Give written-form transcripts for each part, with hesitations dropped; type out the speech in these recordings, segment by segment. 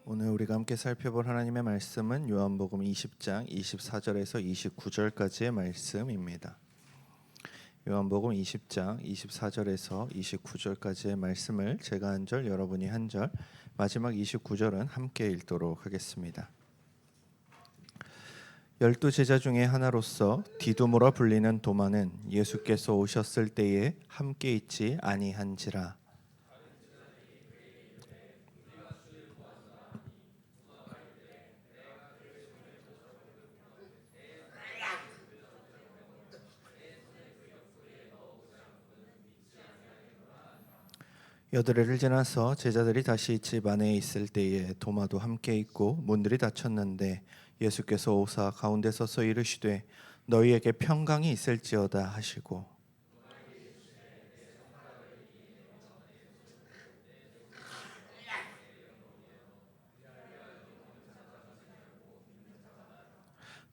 오늘 우리가 함께 살펴볼 하나님의 말씀은 요한복음 20장 24절에서 29절까지의 말씀입니다. 요한복음 20장 24절에서 29절까지의 말씀을 제가 한 절, 여러분이 한 절, 마지막 29절은 함께 읽도록 하겠습니다. 12 제자 중에 하나로서 디두모라 불리는 도마는 예수께서 오셨을 때에 함께 있지 아니한지라. 여드레를 지나서 제자들이 다시 집 안에 있을 때에 도마도 함께 있고 문들이 닫혔는데 예수께서 오사 가운데 서서 이르시되 너희에게 평강이 있을지어다 하시고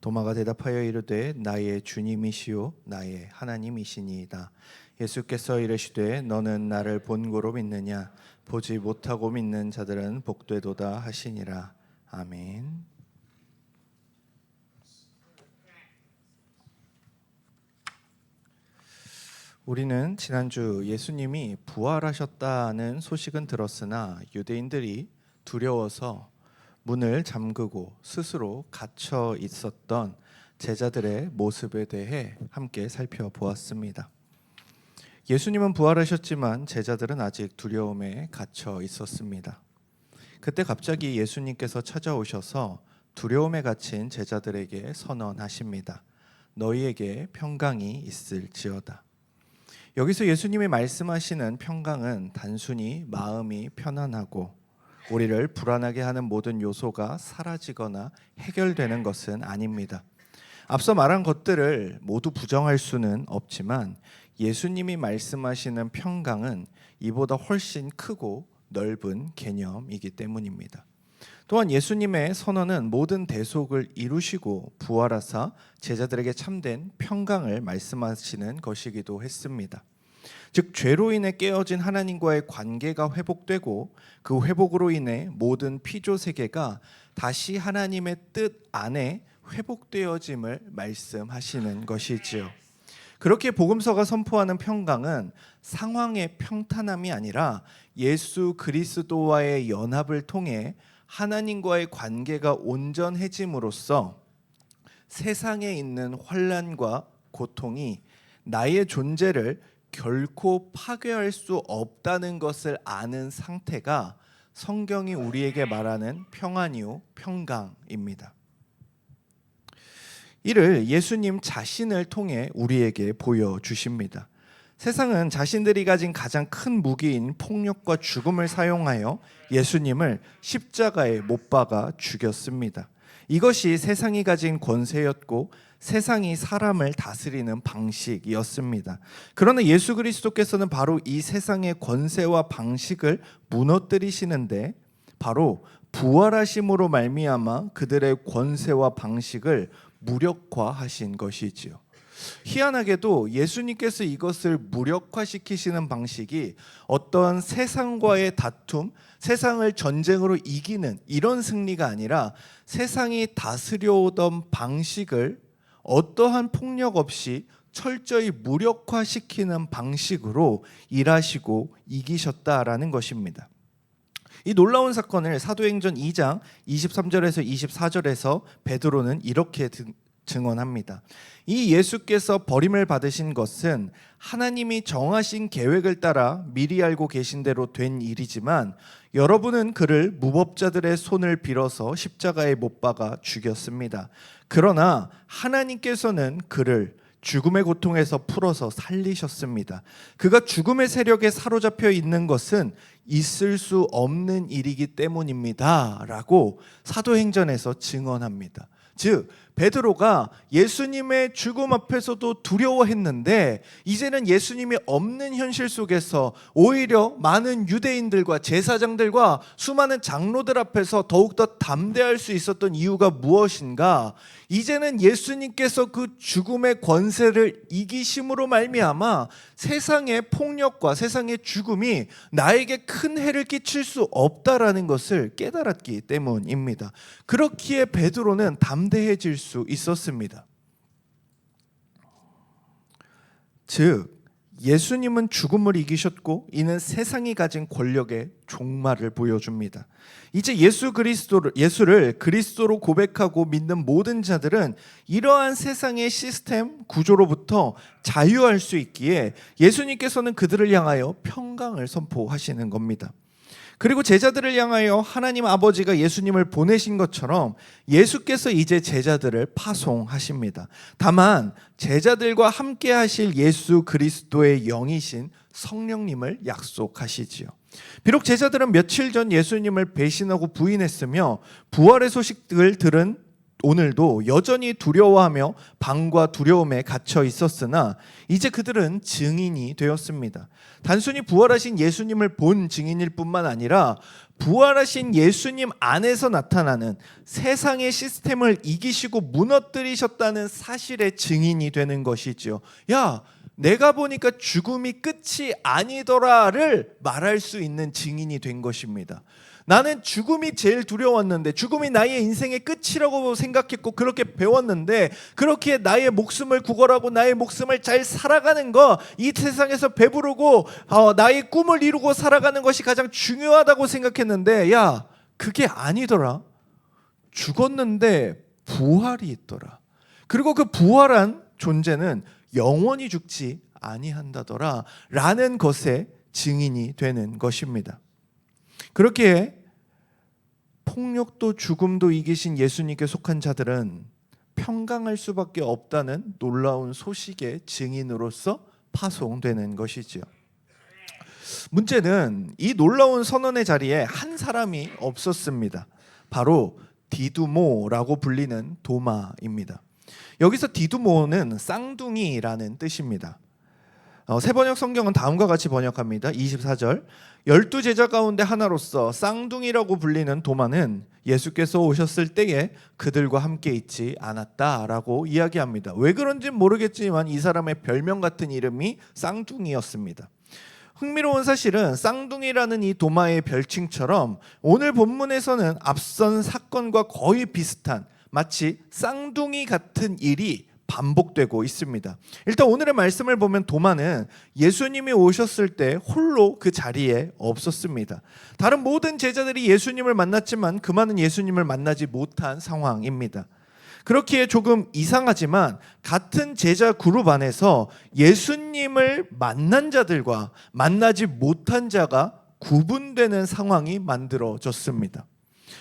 도마가 대답하여 이르되 나의 주님이시요 나의 하나님이시니이다. 예수께서 이르시되 너는 나를 본고로 믿느냐 보지 못하고 믿는 자들은 복되도다 하시니라. 아멘. 우리는 지난주 예수님이 부활하셨다는 소식은 들었으나 유대인들이 두려워서 문을 잠그고 스스로 갇혀 있었던 제자들의 모습에 대해 함께 살펴보았습니다. 예수님은 부활하셨지만 제자들은 아직 두려움에 갇혀 있었습니다. 그때 갑자기 예수님께서 찾아오셔서 두려움에 갇힌 제자들에게 선언하십니다. 너희에게 평강이 있을지어다. 여기서 예수님이 말씀하시는 평강은 단순히 마음이 편안하고 우리를 불안하게 하는 모든 요소가 사라지거나 해결되는 것은 아닙니다. 앞서 말한 것들을 모두 부정할 수는 없지만 예수님이 말씀하시는 평강은 이보다 훨씬 크고 넓은 개념이기 때문입니다. 또한 예수님의 선언은 모든 대속을 이루시고 부활하사 제자들에게 참된 평강을 말씀하시는 것이기도 했습니다. 즉 죄로 인해 깨어진 하나님과의 관계가 회복되고 그 회복으로 인해 모든 피조 세계가 다시 하나님의 뜻 안에 회복되어짐을 말씀하시는 것이지요. 그렇게 복음서가 선포하는 평강은 상황의 평탄함이 아니라 예수 그리스도와의 연합을 통해 하나님과의 관계가 온전해짐으로써 세상에 있는 환난과 고통이 나의 존재를 결코 파괴할 수 없다는 것을 아는 상태가 성경이 우리에게 말하는 평안이요 평강입니다. 이를 예수님 자신을 통해 우리에게 보여주십니다. 세상은 자신들이 가진 가장 큰 무기인 폭력과 죽음을 사용하여 예수님을 십자가에 못 박아 죽였습니다. 이것이 세상이 가진 권세였고 세상이 사람을 다스리는 방식이었습니다. 그러나 예수 그리스도께서는 바로 이 세상의 권세와 방식을 무너뜨리시는데 바로 부활하심으로 말미암아 그들의 권세와 방식을 무력화하신 것이지요. 희한하게도 예수님께서 이것을 무력화시키시는 방식이 어떤 세상과의 다툼, 세상을 전쟁으로 이기는 이런 승리가 아니라 세상이 다스려오던 방식을 어떠한 폭력 없이 철저히 무력화시키는 방식으로 일하시고 이기셨다라는 것입니다. 이 놀라운 사건을 사도행전 2장 23절에서 24절에서 베드로는 이렇게 증언합니다. 이 예수께서 버림을 받으신 것은 하나님이 정하신 계획을 따라 미리 알고 계신 대로 된 일이지만 여러분은 그를 무법자들의 손을 빌어서 십자가에 못 박아 죽였습니다. 그러나 하나님께서는 그를 죽음의 고통에서 풀어서 살리셨습니다. 그가 죽음의 세력에 사로잡혀 있는 것은 있을 수 없는 일이기 때문입니다 라고 사도행전에서 증언합니다. 즉 베드로가 예수님의 죽음 앞에서도 두려워했는데 이제는 예수님이 없는 현실 속에서 오히려 많은 유대인들과 제사장들과 수많은 장로들 앞에서 더욱더 담대할 수 있었던 이유가 무엇인가? 이제는 예수님께서 그 죽음의 권세를 이기심으로 말미암아 세상의 폭력과 세상의 죽음이 나에게 큰 해를 끼칠 수 없다라는 것을 깨달았기 때문입니다. 그렇기에 베드로는 담대해질 수 있었습니다. 즉 예수님은 죽음을 이기셨고 이는 세상이 가진 권력의 종말을 보여줍니다. 이제 예수를 그리스도로 고백하고 믿는 모든 자들은 이러한 세상의 시스템 구조로부터 자유할 수 있기에 예수님께서는 그들을 향하여 평강을 선포하시는 겁니다. 그리고 제자들을 향하여 하나님 아버지가 예수님을 보내신 것처럼 예수께서 이제 제자들을 파송하십니다. 다만 제자들과 함께 하실 예수 그리스도의 영이신 성령님을 약속하시지요. 비록 제자들은 며칠 전 예수님을 배신하고 부인했으며 부활의 소식을 들은 오늘도 여전히 두려워하며 방과 두려움에 갇혀 있었으나 이제 그들은 증인이 되었습니다. 단순히 부활하신 예수님을 본 증인일 뿐만 아니라 부활하신 예수님 안에서 나타나는 세상의 시스템을 이기시고 무너뜨리셨다는 사실의 증인이 되는 것이지요. 야, 내가 보니까 죽음이 끝이 아니더라를 말할 수 있는 증인이 된 것입니다. 나는 죽음이 제일 두려웠는데 죽음이 나의 인생의 끝이라고 생각했고 그렇게 배웠는데 그렇기에 나의 목숨을 구걸하고 나의 목숨을 잘 살아가는 거, 이 세상에서 배부르고 나의 꿈을 이루고 살아가는 것이 가장 중요하다고 생각했는데 야, 그게 아니더라. 죽었는데 부활이 있더라. 그리고 그 부활한 존재는 영원히 죽지 아니한다더라 라는 것의 증인이 되는 것입니다. 그렇게 폭력도 죽음도 이기신 예수님께 속한 자들은 평강할 수밖에 없다는 놀라운 소식의 증인으로서 파송되는 것이지요. 문제는 이 놀라운 선언의 자리에 한 사람이 없었습니다. 바로 디두모라고 불리는 도마입니다. 여기서 디두모는 쌍둥이라는 뜻입니다. 새번역 성경은 다음과 같이 번역합니다. 24절 12제자 가운데 하나로서 쌍둥이라고 불리는 도마는 예수께서 오셨을 때에 그들과 함께 있지 않았다라고 이야기합니다. 왜 그런지는 모르겠지만 이 사람의 별명 같은 이름이 쌍둥이였습니다. 흥미로운 사실은 쌍둥이라는 이 도마의 별칭처럼 오늘 본문에서는 앞선 사건과 거의 비슷한 마치 쌍둥이 같은 일이 반복되고 있습니다. 일단 오늘의 말씀을 보면 도마는 예수님이 오셨을 때 홀로 그 자리에 없었습니다. 다른 모든 제자들이 예수님을 만났지만 그만은 예수님을 만나지 못한 상황입니다. 그렇기에 조금 이상하지만 같은 제자 그룹 안에서 예수님을 만난 자들과 만나지 못한 자가 구분되는 상황이 만들어졌습니다.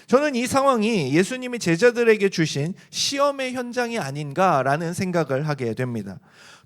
저는 이 상황이 예수님이 제자들에게 주신 시험의 현장이 아닌가라는 생각을 하게 됩니다.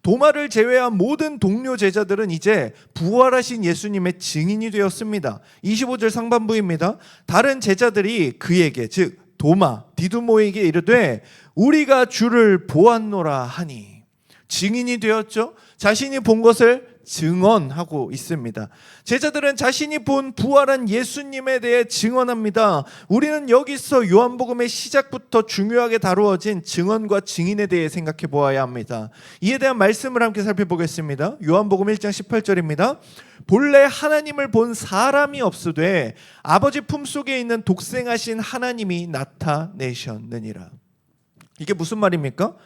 도마를 제외한 모든 동료 제자들은 이제 부활하신 예수님의 증인이 되었습니다. 25절 상반부입니다. 다른 제자들이 그에게, 즉 도마, 디두모에게 이르되 우리가 주를 보았노라 하니, 증인이 되었죠. 자신이 본 것을 증언하고 있습니다. 제자들은 자신이 본 부활한 예수님에 대해 증언합니다. 우리는 여기서 요한복음의 시작부터 중요하게 다루어진 증언과 증인에 대해 생각해 보아야 합니다. 이에 대한 말씀을 함께 살펴보겠습니다. 요한복음 1장 18절입니다. 본래 하나님을 본 사람이 없으되 아버지 품속에 있는 독생하신 하나님이 나타내셨느니라. 이게 무슨 말입니까?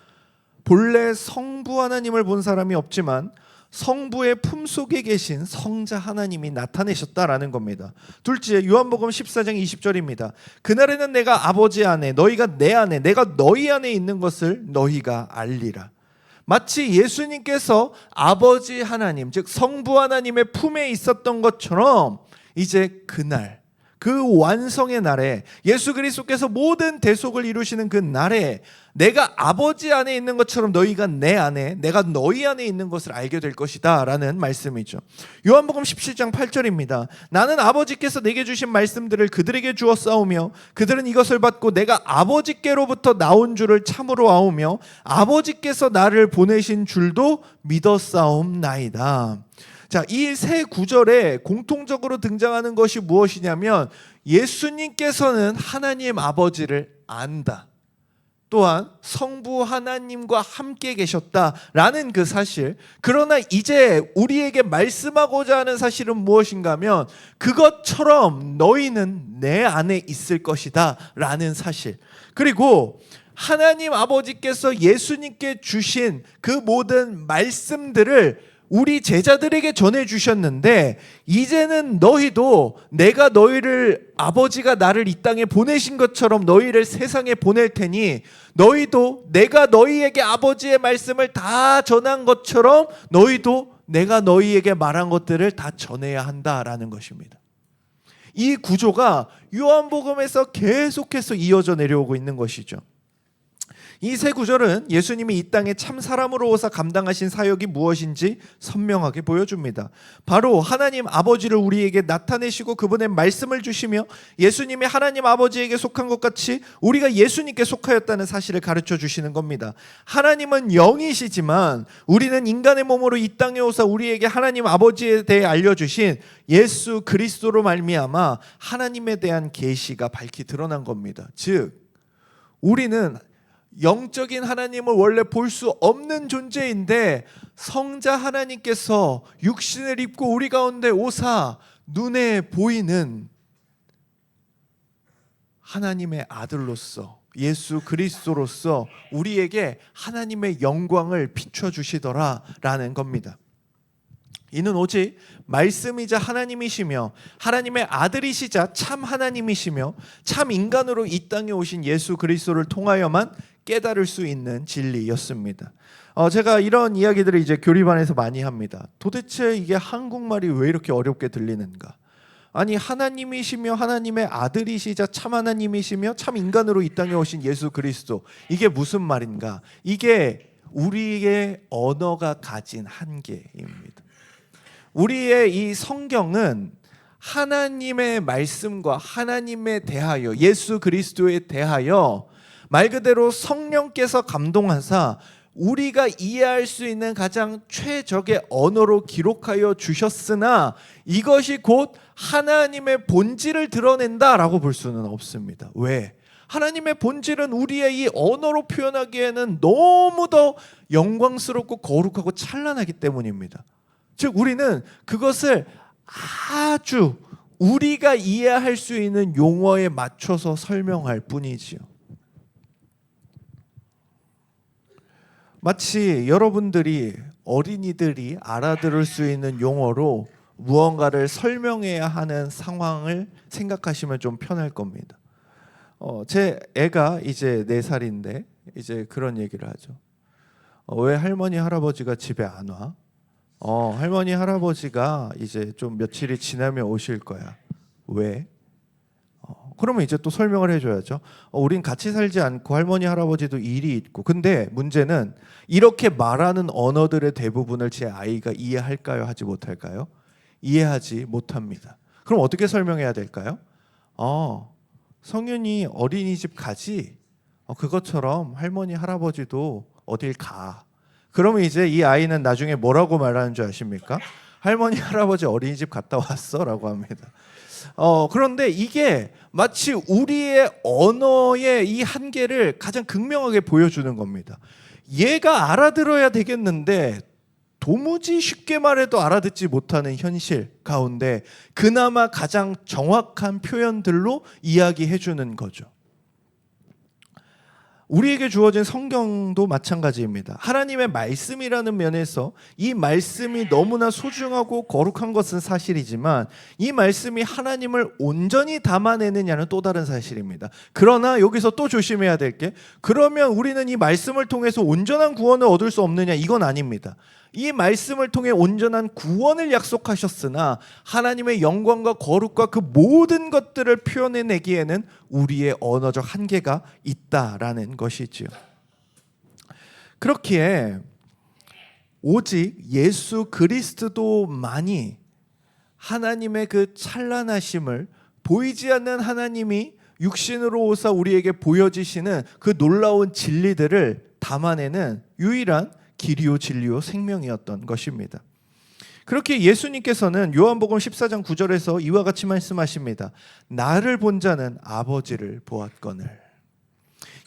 본래 성부 하나님을 본 사람이 없지만 성부의 품속에 계신 성자 하나님이 나타내셨다라는 겁니다. 둘째, 요한복음 14장 20절입니다. 그날에는 내가 아버지 안에, 너희가 내 안에, 내가 너희 안에 있는 것을 너희가 알리라. 마치 예수님께서 아버지 하나님, 즉 성부 하나님의 품에 있었던 것처럼 이제 그날 그 완성의 날에, 예수 그리스도께서 모든 대속을 이루시는 그 날에 내가 아버지 안에 있는 것처럼 너희가 내 안에, 내가 너희 안에 있는 것을 알게 될 것이다 라는 말씀이죠. 요한복음 17장 8절입니다. 나는 아버지께서 내게 주신 말씀들을 그들에게 주었사오며 그들은 이것을 받고 내가 아버지께로부터 나온 줄을 참으로 아오며 아버지께서 나를 보내신 줄도 믿었사옵나이다. 자, 이 세 구절에 공통적으로 등장하는 것이 무엇이냐면 예수님께서는 하나님 아버지를 안다. 또한 성부 하나님과 함께 계셨다라는 그 사실. 그러나 이제 우리에게 말씀하고자 하는 사실은 무엇인가 하면 그것처럼 너희는 내 안에 있을 것이다 라는 사실. 그리고 하나님 아버지께서 예수님께 주신 그 모든 말씀들을 우리 제자들에게 전해주셨는데 이제는 너희도 내가 너희를, 아버지가 나를 이 땅에 보내신 것처럼 너희를 세상에 보낼 테니 너희도 내가 너희에게 아버지의 말씀을 다 전한 것처럼 너희도 내가 너희에게 말한 것들을 다 전해야 한다라는 것입니다. 이 구조가 요한복음에서 계속해서 이어져 내려오고 있는 것이죠. 이 세 구절은 예수님이 이 땅에 참 사람으로 오사 감당하신 사역이 무엇인지 선명하게 보여줍니다. 바로 하나님 아버지를 우리에게 나타내시고 그분의 말씀을 주시며 예수님이 하나님 아버지에게 속한 것 같이 우리가 예수님께 속하였다는 사실을 가르쳐 주시는 겁니다. 하나님은 영이시지만 우리는 인간의 몸으로 이 땅에 오사 우리에게 하나님 아버지에 대해 알려주신 예수 그리스도로 말미암아 하나님에 대한 계시가 밝히 드러난 겁니다. 즉 우리는 영적인 하나님을 원래 볼 수 없는 존재인데 성자 하나님께서 육신을 입고 우리 가운데 오사 눈에 보이는 하나님의 아들로서 예수 그리스도로서 우리에게 하나님의 영광을 비춰주시더라라는 겁니다. 이는 오직 말씀이자 하나님이시며 하나님의 아들이시자 참 하나님이시며 참 인간으로 이 땅에 오신 예수 그리스도를 통하여만 깨달을 수 있는 진리였습니다. 제가 이런 이야기들을 이제 교리반에서 많이 합니다. 도대체 이게 한국말이 왜 이렇게 어렵게 들리는가? 아니 하나님이시며 하나님의 아들이시자 참 하나님이시며 참 인간으로 이 땅에 오신 예수 그리스도, 이게 무슨 말인가? 이게 우리의 언어가 가진 한계입니다. 우리의 이 성경은 하나님의 말씀과 하나님에 대하여, 예수 그리스도에 대하여 말 그대로 성령께서 감동하사 우리가 이해할 수 있는 가장 최적의 언어로 기록하여 주셨으나 이것이 곧 하나님의 본질을 드러낸다라고 볼 수는 없습니다. 왜? 하나님의 본질은 우리의 이 언어로 표현하기에는 너무 더 영광스럽고 거룩하고 찬란하기 때문입니다. 즉 우리는 그것을 아주 우리가 이해할 수 있는 용어에 맞춰서 설명할 뿐이지요. 마치 여러분들이 어린이들이 알아들을 수 있는 용어로 무언가를 설명해야 하는 상황을 생각하시면 좀 편할 겁니다. 제 애가 이제 4살인데 이제 그런 얘기를 하죠. 왜 할머니 할아버지가 집에 안 와? 할머니 할아버지가 이제 좀 며칠이 지나면 오실 거야. 왜? 그러면 이제 또 설명을 해줘야죠. 우린 같이 살지 않고 할머니 할아버지도 일이 있고. 근데 문제는 이렇게 말하는 언어들의 대부분을 제 아이가 이해할까요? 하지 못할까요? 이해하지 못합니다. 그럼 어떻게 설명해야 될까요? 성윤이 어린이집 가지? 그것처럼 할머니 할아버지도 어딜 가. 그러면 이제 이 아이는 나중에 뭐라고 말하는 줄 아십니까? 할머니 할아버지 어린이집 갔다 왔어? 라고 합니다. 그런데 이게 마치 우리의 언어의 이 한계를 가장 극명하게 보여주는 겁니다. 얘가 알아들어야 되겠는데 도무지 쉽게 말해도 알아듣지 못하는 현실 가운데 그나마 가장 정확한 표현들로 이야기해 주는 거죠. 우리에게 주어진 성경도 마찬가지입니다. 하나님의 말씀이라는 면에서 이 말씀이 너무나 소중하고 거룩한 것은 사실이지만 이 말씀이 하나님을 온전히 담아내느냐는 또 다른 사실입니다. 그러나 여기서 또 조심해야 될 게, 그러면 우리는 이 말씀을 통해서 온전한 구원을 얻을 수 없느냐? 이건 아닙니다. 이 말씀을 통해 온전한 구원을 약속하셨으나 하나님의 영광과 거룩과 그 모든 것들을 표현해내기에는 우리의 언어적 한계가 있다라는 것이지요. 그렇기에 오직 예수 그리스도만이 하나님의 그 찬란하심을, 보이지 않는 하나님이 육신으로 오사 우리에게 보여지시는 그 놀라운 진리들을 담아내는 유일한 길이요 진리요 생명이었던 것입니다. 그렇게 예수님께서는 요한복음 14장 9절에서 이와 같이 말씀하십니다. 나를 본 자는 아버지를 보았거늘.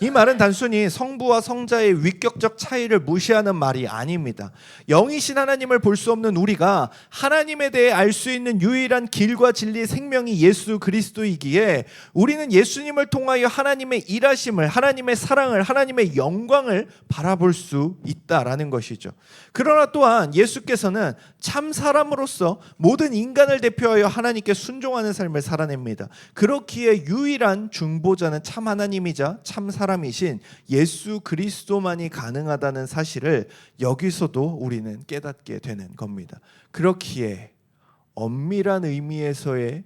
이 말은 단순히 성부와 성자의 위격적 차이를 무시하는 말이 아닙니다. 영이신 하나님을 볼 수 없는 우리가 하나님에 대해 알 수 있는 유일한 길과 진리 생명이 예수 그리스도이기에 우리는 예수님을 통하여 하나님의 일하심을, 하나님의 사랑을, 하나님의 영광을 바라볼 수 있다라는 것이죠. 그러나 또한 예수께서는 참 사람으로서 모든 인간을 대표하여 하나님께 순종하는 삶을 살아냅니다. 그렇기에 유일한 중보자는 참 하나님이자 참 사람이신 예수 그리스도만이 가능하다는 사실을 여기서도 우리는 깨닫게 되는 겁니다. 그렇기에 엄밀한 의미에서의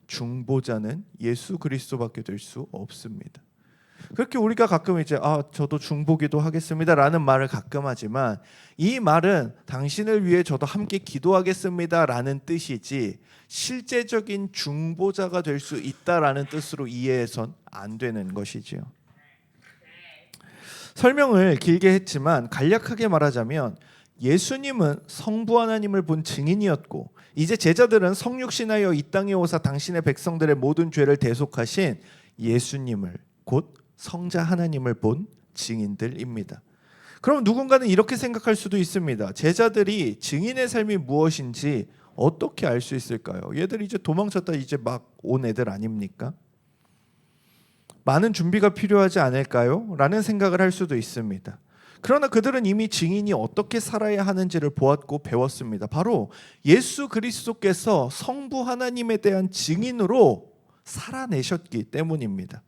중보자는 예수 그리스도밖에 될 수 없습니다. 그렇게 우리가 가끔 이제 저도 중보기도 하겠습니다 라는 말을 가끔 하지만 이 말은 당신을 위해 저도 함께 기도하겠습니다 라는 뜻이지 실제적인 중보자가 될 수 있다라는 뜻으로 이해해선 안 되는 것이지요. 설명을 길게 했지만 간략하게 말하자면 예수님은 성부 하나님을 본 증인이었고 이제 제자들은 성육신하여 이 땅에 오사 당신의 백성들의 모든 죄를 대속하신 예수님을, 곧 성자 하나님을 본 증인들입니다. 그럼 누군가는 이렇게 생각할 수도 있습니다. 제자들이 증인의 삶이 무엇인지 어떻게 알 수 있을까요? 얘들이 이제 도망쳤다 이제 막 온 애들 아닙니까? 많은 준비가 필요하지 않을까요? 라는 생각을 할 수도 있습니다. 그러나 그들은 이미 증인이 어떻게 살아야 하는지를 보았고 배웠습니다. 바로 예수 그리스도께서 성부 하나님에 대한 증인으로 살아내셨기 때문입니다.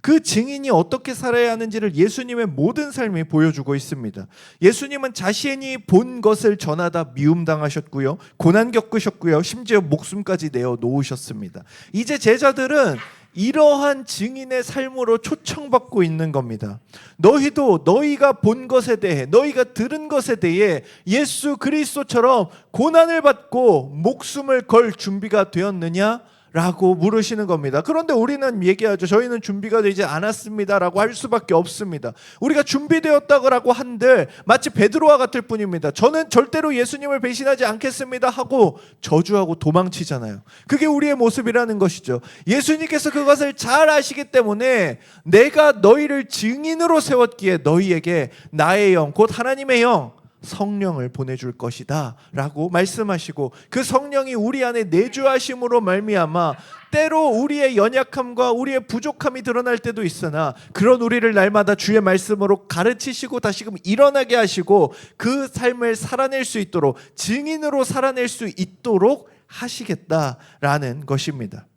그 증인이 어떻게 살아야 하는지를 예수님의 모든 삶이 보여주고 있습니다. 예수님은 자신이 본 것을 전하다 미움당하셨고요, 고난 겪으셨고요, 심지어 목숨까지 내어 놓으셨습니다. 이제 제자들은 이러한 증인의 삶으로 초청받고 있는 겁니다. 너희도 너희가 본 것에 대해, 너희가 들은 것에 대해 예수 그리스도처럼 고난을 받고 목숨을 걸 준비가 되었느냐? 라고 물으시는 겁니다. 그런데 우리는 얘기하죠. 저희는 준비가 되지 않았습니다 라고 할 수밖에 없습니다. 우리가 준비되었다고 한들 마치 베드로와 같을 뿐입니다. 저는 절대로 예수님을 배신하지 않겠습니다 하고 저주하고 도망치잖아요. 그게 우리의 모습이라는 것이죠. 예수님께서 그것을 잘 아시기 때문에 내가 너희를 증인으로 세웠기에 너희에게 나의 영, 곧 하나님의 영, 성령을 보내줄 것이다 라고 말씀하시고 그 성령이 우리 안에 내주하심으로 말미암아 때로 우리의 연약함과 우리의 부족함이 드러날 때도 있으나 그런 우리를 날마다 주의 말씀으로 가르치시고 다시금 일어나게 하시고 그 삶을 살아낼 수 있도록, 증인으로 살아낼 수 있도록 하시겠다라는 것입니다.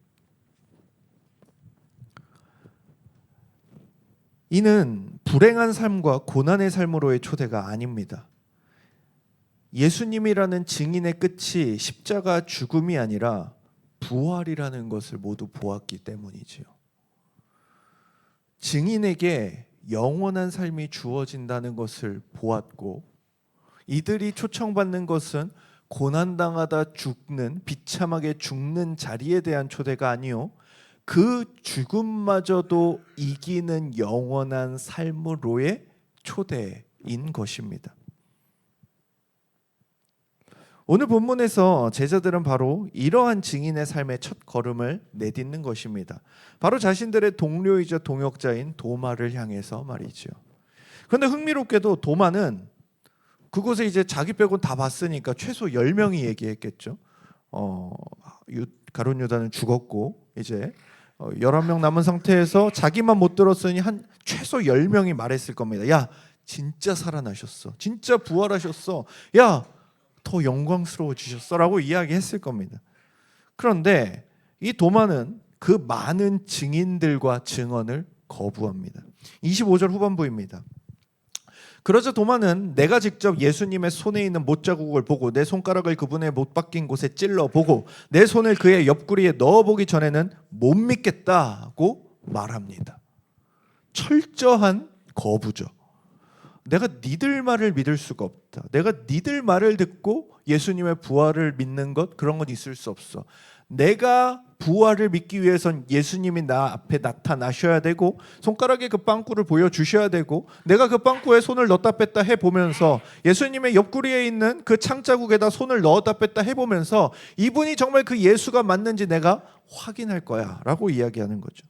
이는 불행한 삶과 고난의 삶으로의 초대가 아닙니다. 예수님이라는 증인의 끝이 십자가 죽음이 아니라 부활이라는 것을 모두 보았기 때문이지요. 증인에게 영원한 삶이 주어진다는 것을 보았고 이들이 초청받는 것은 고난당하다 죽는, 비참하게 죽는 자리에 대한 초대가 아니요 그 죽음마저도 이기는 영원한 삶으로의 초대인 것입니다. 오늘 본문에서 제자들은 바로 이러한 증인의 삶의 첫 걸음을 내딛는 것입니다. 바로 자신들의 동료이자 동역자인 도마를 향해서 말이죠. 그런데 흥미롭게도 도마는 그곳에 이제 자기 빼곤 다 봤으니까 최소 10명이 얘기했겠죠. 가룟 유다는 죽었고 이제 11명 남은 상태에서 자기만 못 들었으니 한 최소 10명이 말했을 겁니다. 야, 진짜 살아나셨어. 진짜 부활하셨어. 야, 더 영광스러워지셨어 라고 이야기했을 겁니다. 그런데 이 도마는 그 많은 증인들과 증언을 거부합니다. 25절 후반부입니다. 그러자 도마는 내가 직접 예수님의 손에 있는 못자국을 보고 내 손가락을 그분의 못 박힌 곳에 찔러보고 내 손을 그의 옆구리에 넣어보기 전에는 못 믿겠다고 말합니다. 철저한 거부죠. 내가 니들 말을 믿을 수가 없다. 내가 니들 말을 듣고 예수님의 부활을 믿는 것, 그런 건 있을 수 없어. 내가 부활을 믿기 위해선 예수님이 나 앞에 나타나셔야 되고 손가락에 그 빵꾸를 보여주셔야 되고 내가 그 빵꾸에 손을 넣었다 뺐다 해보면서 예수님의 옆구리에 있는 그 창자국에다 손을 넣었다 뺐다 해보면서 이분이 정말 그 예수가 맞는지 내가 확인할 거야 라고 이야기하는 거죠.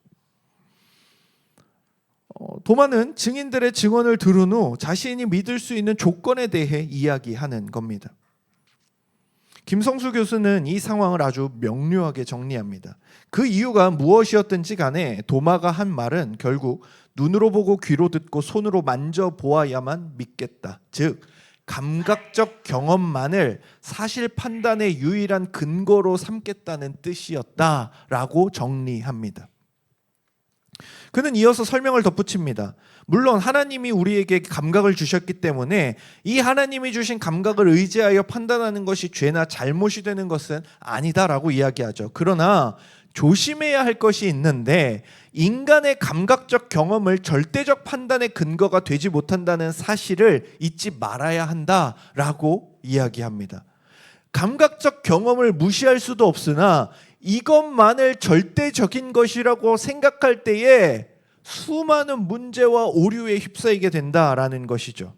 도마는 증인들의 증언을 들은 후 자신이 믿을 수 있는 조건에 대해 이야기하는 겁니다. 김성수 교수는 이 상황을 아주 명료하게 정리합니다. 그 이유가 무엇이었든지 간에 도마가 한 말은 결국 눈으로 보고 귀로 듣고 손으로 만져보아야만 믿겠다. 즉 감각적 경험만을 사실 판단의 유일한 근거로 삼겠다는 뜻이었다라고 정리합니다. 그는 이어서 설명을 덧붙입니다. 물론 하나님이 우리에게 감각을 주셨기 때문에 이 하나님이 주신 감각을 의지하여 판단하는 것이 죄나 잘못이 되는 것은 아니다라고 이야기하죠. 그러나 조심해야 할 것이 있는데 인간의 감각적 경험을 절대적 판단의 근거가 되지 못한다는 사실을 잊지 말아야 한다라고 이야기합니다. 감각적 경험을 무시할 수도 없으나 이것만을 절대적인 것이라고 생각할 때에 수많은 문제와 오류에 휩싸이게 된다라는 것이죠.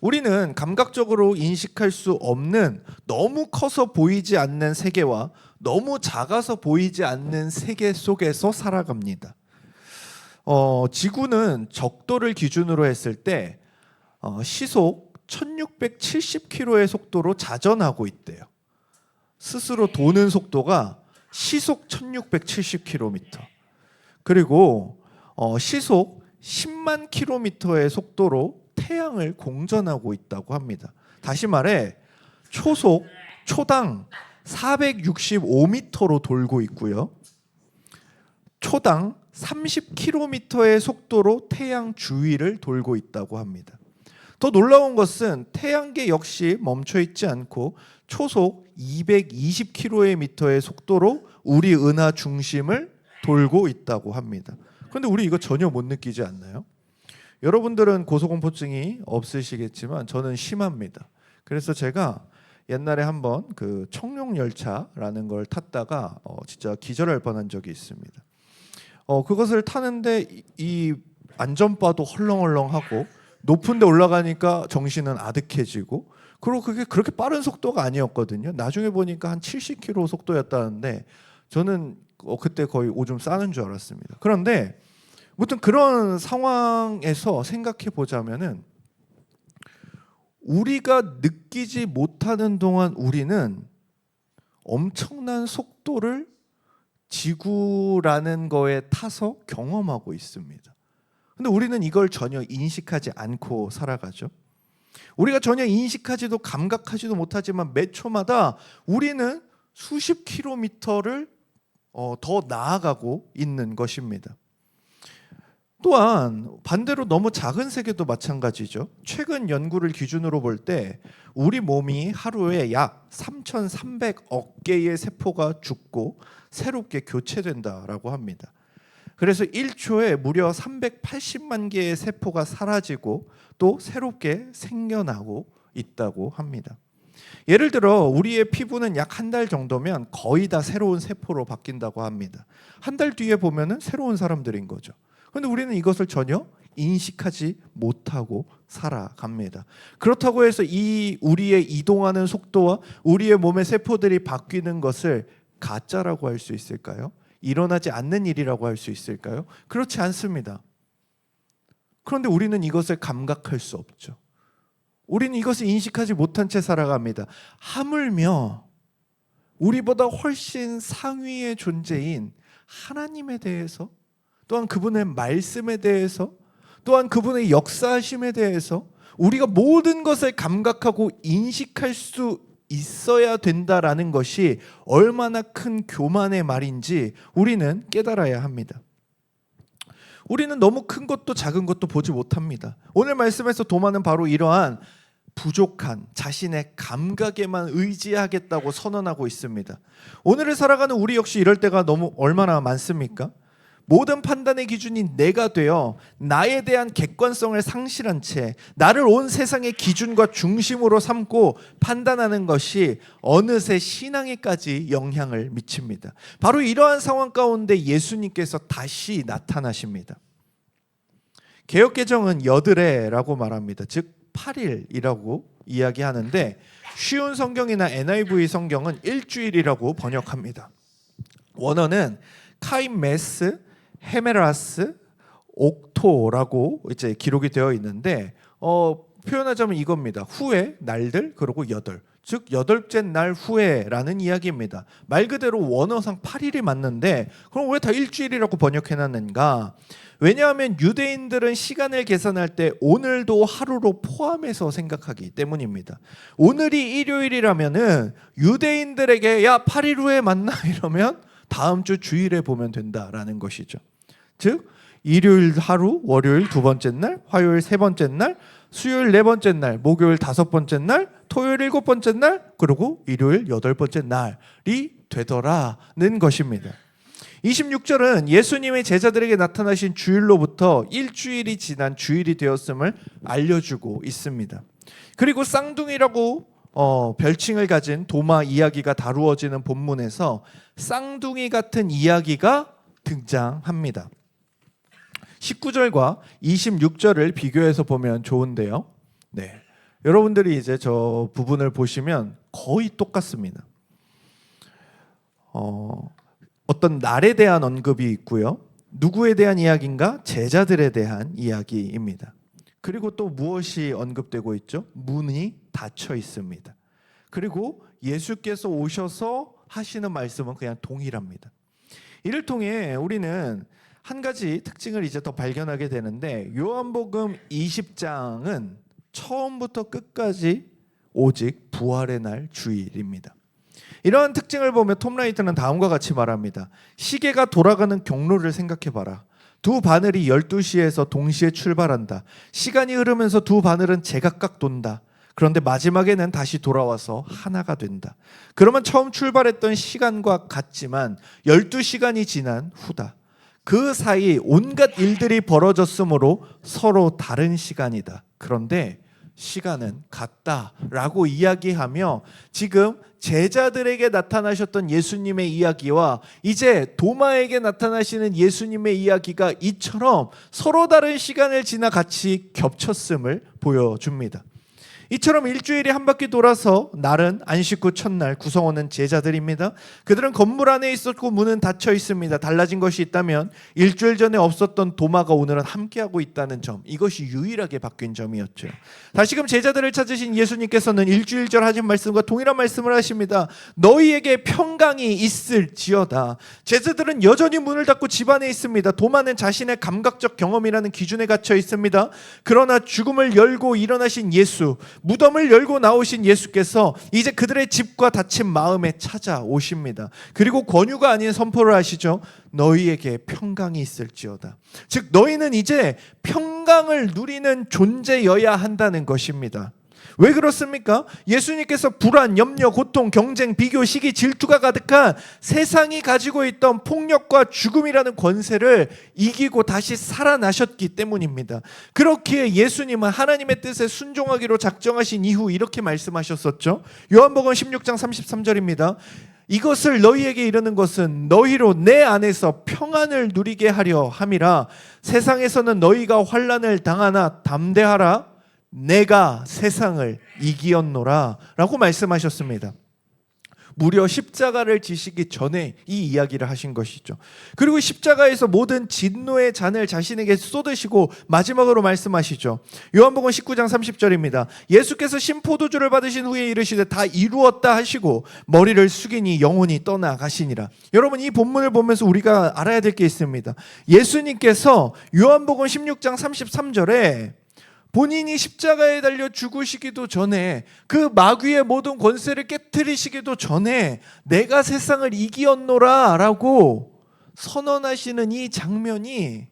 우리는 감각적으로 인식할 수 없는 너무 커서 보이지 않는 세계와 너무 작아서 보이지 않는 세계 속에서 살아갑니다. 지구는 적도를 기준으로 했을 때 시속 1670km의 속도로 자전하고 있대요. 스스로 도는 속도가 시속 1670km. 그리고 시속 10만 km의 속도로 태양을 공전하고 있다고 합니다. 다시 말해 초당 465m로 돌고 있고요. 초당 30km의 속도로 태양 주위를 돌고 있다고 합니다. 더 놀라운 것은 태양계 역시 멈춰 있지 않고 초속 220km의 속도로 우리 은하 중심을 돌고 있다고 합니다. 그런데 우리 이거 전혀 못 느끼지 않나요? 여러분들은 고소공포증이 없으시겠지만 저는 심합니다. 그래서 제가 옛날에 한번 그 청룡열차라는 걸 탔다가 진짜 기절할 뻔한 적이 있습니다. 그것을 타는데 이 안전바도 헐렁헐렁하고 높은 데 올라가니까 정신은 아득해지고 그리고 그게 그렇게 빠른 속도가 아니었거든요. 나중에 보니까 한 70km 속도였다는데 저는 그때 거의 오줌 싸는 줄 알았습니다. 그런데 아무튼 그런 상황에서 생각해 보자면은 우리가 느끼지 못하는 동안 우리는 엄청난 속도를 지구라는 거에 타서 경험하고 있습니다. 근데 우리는 이걸 전혀 인식하지 않고 살아가죠. 우리가 전혀 인식하지도 감각하지도 못하지만 매 초마다 우리는 수십 킬로미터를 더 나아가고 있는 것입니다. 또한 반대로 너무 작은 세계도 마찬가지죠. 최근 연구를 기준으로 볼 때 우리 몸이 하루에 약 3,300억 개의 세포가 죽고 새롭게 교체된다라고 합니다. 그래서 1초에 무려 380만 개의 세포가 사라지고 또 새롭게 생겨나고 있다고 합니다. 예를 들어 우리의 피부는 약 한 달 정도면 거의 다 새로운 세포로 바뀐다고 합니다. 한 달 뒤에 보면은 새로운 사람들인 거죠. 그런데 우리는 이것을 전혀 인식하지 못하고 살아갑니다. 그렇다고 해서 이 우리의 이동하는 속도와 우리의 몸의 세포들이 바뀌는 것을 가짜라고 할 수 있을까요? 일어나지 않는 일이라고 할 수 있을까요? 그렇지 않습니다. 그런데 우리는 이것을 감각할 수 없죠. 우리는 이것을 인식하지 못한 채 살아갑니다. 하물며 우리보다 훨씬 상위의 존재인 하나님에 대해서, 또한 그분의 말씀에 대해서, 또한 그분의 역사하심에 대해서 우리가 모든 것을 감각하고 인식할 수 있어야 된다라는 것이 얼마나 큰 교만의 말인지 우리는 깨달아야 합니다. 우리는 너무 큰 것도 작은 것도 보지 못합니다. 오늘 말씀에서 도마는 바로 이러한 부족한 자신의 감각에만 의지하겠다고 선언하고 있습니다. 오늘을 살아가는 우리 역시 이럴 때가 너무 얼마나 많습니까? 모든 판단의 기준이 내가 되어 나에 대한 객관성을 상실한 채 나를 온 세상의 기준과 중심으로 삼고 판단하는 것이 어느새 신앙에까지 영향을 미칩니다. 바로 이러한 상황 가운데 예수님께서 다시 나타나십니다. 개역개정은 여드레라고 말합니다. 즉 8일이라고 이야기하는데 쉬운 성경이나 NIV 성경은 일주일이라고 번역합니다. 원어는 카이메스 헤메라스 옥토라고 이제 기록이 되어 있는데 표현하자면 이겁니다. 후에 날들 그리고 여덟, 즉 여덟째 날 후에라는 이야기입니다. 말 그대로 원어상 8일이 맞는데 그럼 왜 다 일주일이라고 번역해놨는가? 왜냐하면 유대인들은 시간을 계산할 때 오늘도 하루로 포함해서 생각하기 때문입니다. 오늘이 일요일이라면은 유대인들에게 야 8일 후에 만나 이러면 다음 주 주일에 보면 된다라는 것이죠. 즉 일요일 하루, 월요일 두 번째 날, 화요일 세 번째 날, 수요일 네 번째 날, 목요일 다섯 번째 날, 토요일 일곱 번째 날, 그리고 일요일 여덟 번째 날이 되더라는 것입니다. 26절은 예수님의 제자들에게 나타나신 주일로부터 일주일이 지난 주일이 되었음을 알려주고 있습니다. 그리고 쌍둥이라고 별칭을 가진 도마 이야기가 다루어지는 본문에서 쌍둥이 같은 이야기가 등장합니다. 19절과 26절을 비교해서 보면 좋은데요. 네, 여러분들이 이제 저 부분을 보시면 거의 똑같습니다. 어떤 날에 대한 언급이 있고요. 누구에 대한 이야기인가? 제자들에 대한 이야기입니다. 그리고 또 무엇이 언급되고 있죠? 문이 닫혀 있습니다. 그리고 예수께서 오셔서 하시는 말씀은 그냥 동일합니다. 이를 통해 우리는 한 가지 특징을 이제 더 발견하게 되는데 요한복음 20장은 처음부터 끝까지 오직 부활의 날 주일입니다. 이러한 특징을 보며 톰 라이트는 다음과 같이 말합니다. 시계가 돌아가는 경로를 생각해봐라. 두 바늘이 12시에서 동시에 출발한다. 시간이 흐르면서 두 바늘은 제각각 돈다. 그런데 마지막에는 다시 돌아와서 하나가 된다. 그러면 처음 출발했던 시간과 같지만 12시간이 지난 후다. 그 사이 온갖 일들이 벌어졌으므로 서로 다른 시간이다. 그런데 시간은 같다라고 이야기하며 지금 제자들에게 나타나셨던 예수님의 이야기와 이제 도마에게 나타나시는 예수님의 이야기가 이처럼 서로 다른 시간을 지나 같이 겹쳤음을 보여줍니다. 이처럼 일주일이 한 바퀴 돌아서 날은 안식 후 첫날 구성원은 제자들입니다. 그들은 건물 안에 있었고 문은 닫혀 있습니다. 달라진 것이 있다면 일주일 전에 없었던 도마가 오늘은 함께하고 있다는 점, 이것이 유일하게 바뀐 점이었죠. 다시금 제자들을 찾으신 예수님께서는 일주일 전 하신 말씀과 동일한 말씀을 하십니다. 너희에게 평강이 있을지어다. 제자들은 여전히 문을 닫고 집 안에 있습니다. 도마는 자신의 감각적 경험이라는 기준에 갇혀 있습니다. 그러나 죽음을 열고 일어나신 예수, 무덤을 열고 나오신 예수께서 이제 그들의 집과 닫힌 마음에 찾아오십니다. 그리고 권유가 아닌 선포를 하시죠. 너희에게 평강이 있을지어다. 즉 너희는 이제 평강을 누리는 존재여야 한다는 것입니다. 왜 그렇습니까? 예수님께서 불안, 염려, 고통, 경쟁, 비교, 시기, 질투가 가득한 세상이 가지고 있던 폭력과 죽음이라는 권세를 이기고 다시 살아나셨기 때문입니다. 그렇기에 예수님은 하나님의 뜻에 순종하기로 작정하신 이후 이렇게 말씀하셨었죠. 요한복음 16장 33절입니다. 이것을 너희에게 이르는 것은 너희로 내 안에서 평안을 누리게 하려 함이라. 세상에서는 너희가 환난을 당하나 담대하라. 내가 세상을 이기었노라 라고 말씀하셨습니다. 무려 십자가를 지시기 전에 이 이야기를 하신 것이죠. 그리고 십자가에서 모든 진노의 잔을 자신에게 쏟으시고 마지막으로 말씀하시죠. 요한복음 19장 30절입니다. 예수께서 신포도주를 받으신 후에 이르시되 다 이루었다 하시고 머리를 숙이니 영혼이 떠나가시니라. 여러분, 이 본문을 보면서 우리가 알아야 될 게 있습니다. 예수님께서 요한복음 16장 33절에 본인이 십자가에 달려 죽으시기도 전에, 그 마귀의 모든 권세를 깨트리시기도 전에 내가 세상을 이기었노라 라고 선언하시는 이 장면이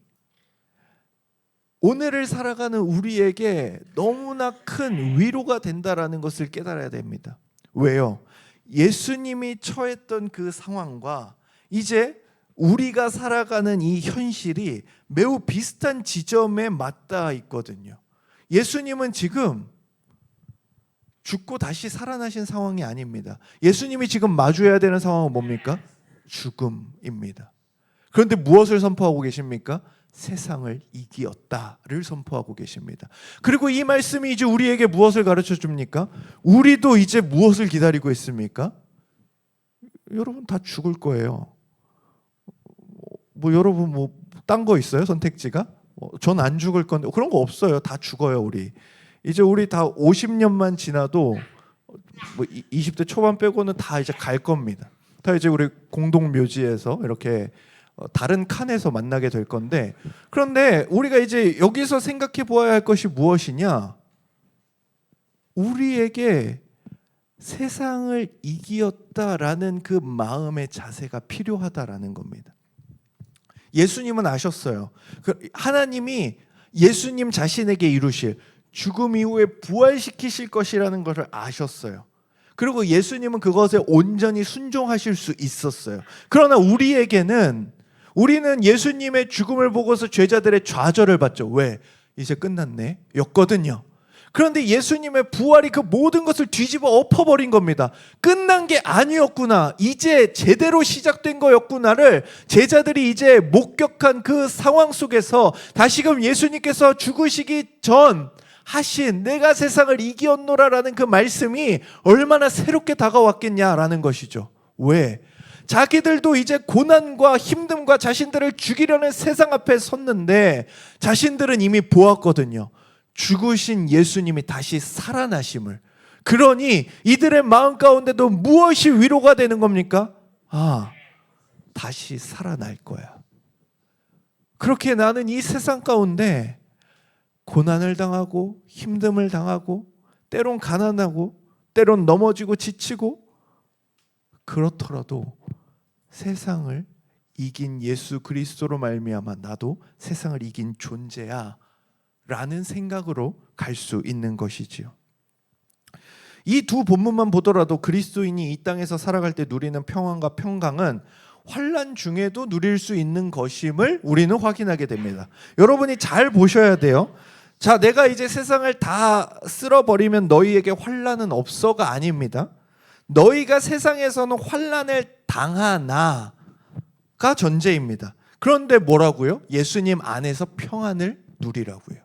오늘을 살아가는 우리에게 너무나 큰 위로가 된다라는 것을 깨달아야 됩니다. 왜요? 예수님이 처했던 그 상황과 이제 우리가 살아가는 이 현실이 매우 비슷한 지점에 맞닿아 있거든요. 예수님은 지금 죽고 다시 살아나신 상황이 아닙니다. 예수님이 지금 마주해야 되는 상황은 뭡니까? 죽음입니다. 그런데 무엇을 선포하고 계십니까? 세상을 이기었다를 선포하고 계십니다. 그리고 이 말씀이 이제 우리에게 무엇을 가르쳐 줍니까? 우리도 이제 무엇을 기다리고 있습니까? 여러분 다 죽을 거예요. 여러분 딴 거 있어요? 선택지가? 전 안 죽을 건데 그런 거 없어요. 다 죽어요. 우리 이제 다 50년만 지나도 20대 초반 빼고는 다 이제 갈 겁니다. 다 이제 우리 공동 묘지에서 이렇게 다른 칸에서 만나게 될 건데, 그런데 우리가 이제 여기서 생각해 보아야 할 것이 무엇이냐? 우리에게 세상을 이기었다라는 그 마음의 자세가 필요하다라는 겁니다. 예수님은 아셨어요. 하나님이 예수님 자신에게 이루실 죽음 이후에 부활시키실 것이라는 것을 아셨어요. 그리고 예수님은 그것에 온전히 순종하실 수 있었어요. 그러나 우리는 예수님의 죽음을 보고서 죄자들의 좌절을 받죠. 왜? 이제 끝났네 였거든요. 그런데 예수님의 부활이 그 모든 것을 뒤집어 엎어버린 겁니다. 끝난 게 아니었구나, 이제 제대로 시작된 거였구나를 제자들이 이제 목격한 그 상황 속에서 다시금 예수님께서 죽으시기 전 하신 내가 세상을 이기었노라라는 그 말씀이 얼마나 새롭게 다가왔겠냐라는 것이죠. 왜? 자기들도 이제 고난과 힘듦과 자신들을 죽이려는 세상 앞에 섰는데 자신들은 이미 보았거든요. 죽으신 예수님이 다시 살아나심을. 그러니 이들의 마음 가운데도 무엇이 위로가 되는 겁니까? 다시 살아날 거야. 그렇게 나는 이 세상 가운데 고난을 당하고 힘듦을 당하고 때론 가난하고 때론 넘어지고 지치고 그렇더라도 세상을 이긴 예수 그리스도로 말미암아 나도 세상을 이긴 존재야 라는 생각으로 갈 수 있는 것이지요. 이 두 본문만 보더라도 그리스도인이 이 땅에서 살아갈 때 누리는 평안과 평강은 환난 중에도 누릴 수 있는 것임을 우리는 확인하게 됩니다. 여러분이 잘 보셔야 돼요. 자, 내가 이제 세상을 다 쓸어버리면 너희에게 환난은 없어가 아닙니다. 너희가 세상에서는 환난을 당하나가 전제입니다. 그런데 뭐라고요? 예수님 안에서 평안을 누리라고요.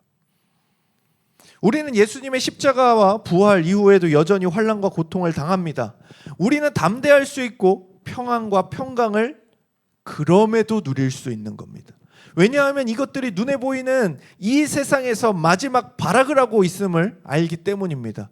우리는 예수님의 십자가와 부활 이후에도 여전히 환난과 고통을 당합니다. 우리는 담대할 수 있고 평안과 평강을 그럼에도 누릴 수 있는 겁니다. 왜냐하면 이것들이 눈에 보이는 이 세상에서 마지막 발악을 하고 있음을 알기 때문입니다.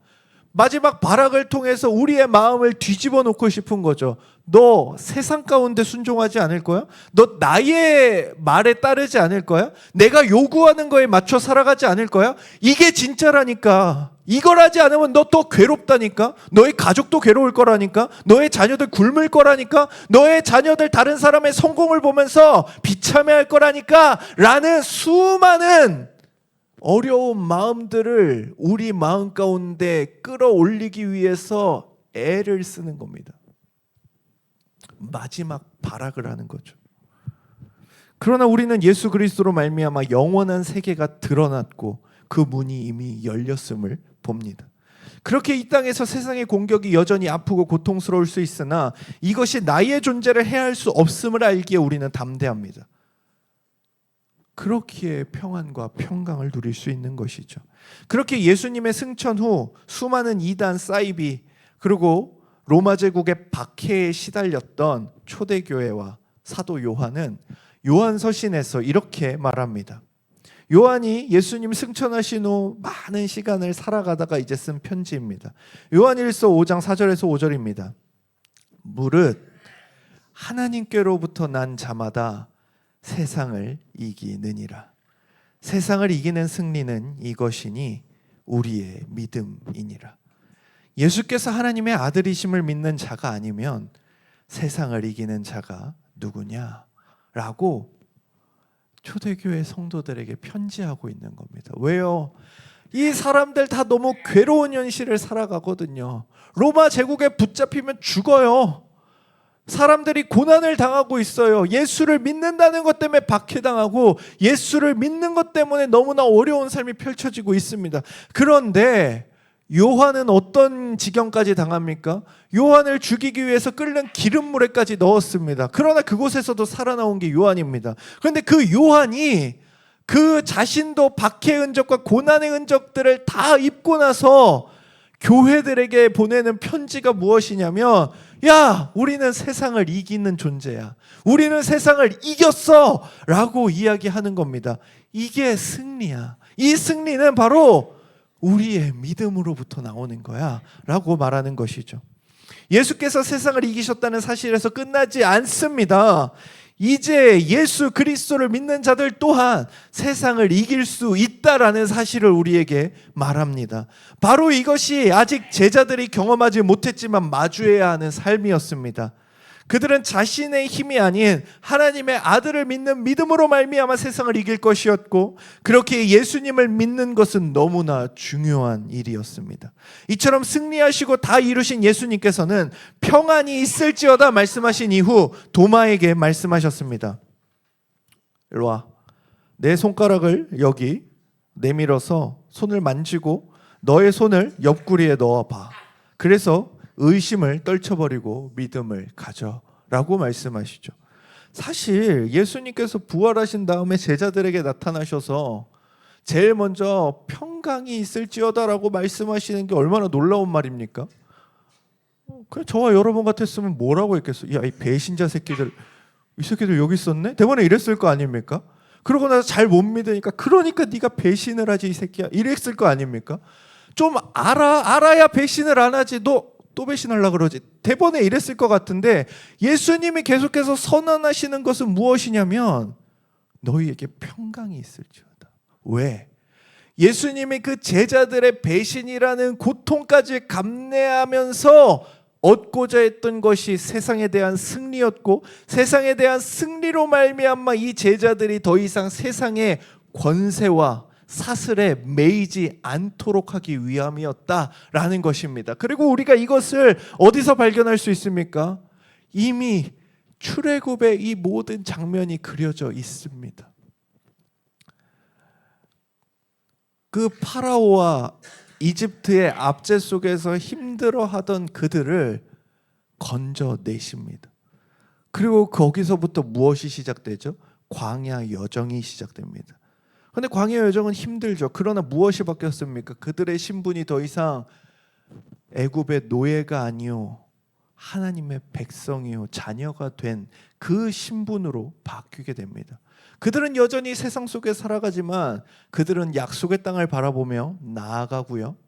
마지막 발악을 통해서 우리의 마음을 뒤집어 놓고 싶은 거죠. 너 세상 가운데 순종하지 않을 거야? 너 나의 말에 따르지 않을 거야? 내가 요구하는 거에 맞춰 살아가지 않을 거야? 이게 진짜라니까. 이걸 하지 않으면 너 또 괴롭다니까. 너의 가족도 괴로울 거라니까. 너의 자녀들 굶을 거라니까. 너의 자녀들 다른 사람의 성공을 보면서 비참해할 거라니까 라는 수많은 어려운 마음들을 우리 마음 가운데 끌어올리기 위해서 애를 쓰는 겁니다. 마지막 발악을 하는 거죠. 그러나 우리는 예수 그리스도로 말미암아 영원한 세계가 드러났고 그 문이 이미 열렸음을 봅니다. 그렇게 이 땅에서 세상의 공격이 여전히 아프고 고통스러울 수 있으나 이것이 나의 존재를 해할 수 없음을 알기에 우리는 담대합니다. 그렇기에 평안과 평강을 누릴 수 있는 것이죠. 그렇게 예수님의 승천 후 수많은 이단, 사이비 그리고 로마 제국의 박해에 시달렸던 초대교회와 사도 요한은 요한서신에서 이렇게 말합니다. 요한이 예수님 승천하신 후 많은 시간을 살아가다가 이제 쓴 편지입니다. 요한일서 5장 4절에서 5절입니다. 무릇 하나님께로부터 난 자마다 세상을 이기느니라. 세상을 이기는 승리는 이것이니 우리의 믿음이니라. 예수께서 하나님의 아들이심을 믿는 자가 아니면 세상을 이기는 자가 누구냐? 라고 초대교회 성도들에게 편지하고 있는 겁니다. 왜요? 이 사람들 다 너무 괴로운 현실을 살아가거든요. 로마 제국에 붙잡히면 죽어요. 사람들이 고난을 당하고 있어요. 예수를 믿는다는 것 때문에 박해당하고 예수를 믿는 것 때문에 너무나 어려운 삶이 펼쳐지고 있습니다. 그런데 요한은 어떤 지경까지 당합니까? 요한을 죽이기 위해서 끓는 기름물에까지 넣었습니다. 그러나 그곳에서도 살아나온 게 요한입니다. 그런데 그 요한이 그 자신도 박해의 흔적과 고난의 흔적들을 다 입고 나서 교회들에게 보내는 편지가 무엇이냐면, 야, 우리는 세상을 이기는 존재야. 우리는 세상을 이겼어! 라고 이야기하는 겁니다. 이게 승리야. 이 승리는 바로 우리의 믿음으로부터 나오는 거야 라고 말하는 것이죠. 예수께서 세상을 이기셨다는 사실에서 끝나지 않습니다. 이제 예수 그리스도를 믿는 자들 또한 세상을 이길 수 있다라는 사실을 우리에게 말합니다. 바로 이것이 아직 제자들이 경험하지 못했지만 마주해야 하는 삶이었습니다. 그들은 자신의 힘이 아닌 하나님의 아들을 믿는 믿음으로 말미암아 세상을 이길 것이었고, 그렇게 예수님을 믿는 것은 너무나 중요한 일이었습니다. 이처럼 승리하시고 다 이루신 예수님께서는 평안이 있을지어다 말씀하신 이후 도마에게 말씀하셨습니다. 일로 와. 내 손가락을 여기 내밀어서 손을 만지고 너의 손을 옆구리에 넣어봐. 그래서 의심을 떨쳐버리고 믿음을 가져라고 말씀하시죠. 사실 예수님께서 부활하신 다음에 제자들에게 나타나셔서 제일 먼저 평강이 있을지어다라고 말씀하시는 게 얼마나 놀라운 말입니까? 그냥 저와 여러분 같았으면 뭐라고 했겠어요? 야, 이 배신자 새끼들, 이 새끼들 여기 있었네? 대번에 이랬을 거 아닙니까? 그러고 나서 잘 못 믿으니까 그러니까 네가 배신을 하지 이 새끼야, 이랬을 거 아닙니까? 좀 알아야 배신을 안 하지. 너 또 배신하려고 그러지. 대번에 이랬을 것 같은데 예수님이 계속해서 선언하시는 것은 무엇이냐면 너희에게 평강이 있을지어다. 왜? 예수님이 그 제자들의 배신이라는 고통까지 감내하면서 얻고자 했던 것이 세상에 대한 승리였고, 세상에 대한 승리로 말미암아 이 제자들이 더 이상 세상의 권세와 사슬에 매이지 않도록 하기 위함이었다라는 것입니다. 그리고 우리가 이것을 어디서 발견할 수 있습니까? 이미 출애굽의 이 모든 장면이 그려져 있습니다. 그 파라오와 이집트의 압제 속에서 힘들어하던 그들을 건져내십니다. 그리고 거기서부터 무엇이 시작되죠? 광야 여정이 시작됩니다. 그런데 광야 여정은 힘들죠. 그러나 무엇이 바뀌었습니까? 그들의 신분이 더 이상 애굽의 노예가 아니요 하나님의 백성이요 자녀가 된 그 신분으로 바뀌게 됩니다. 그들은 여전히 세상 속에 살아가지만 그들은 약속의 땅을 바라보며 나아가고요.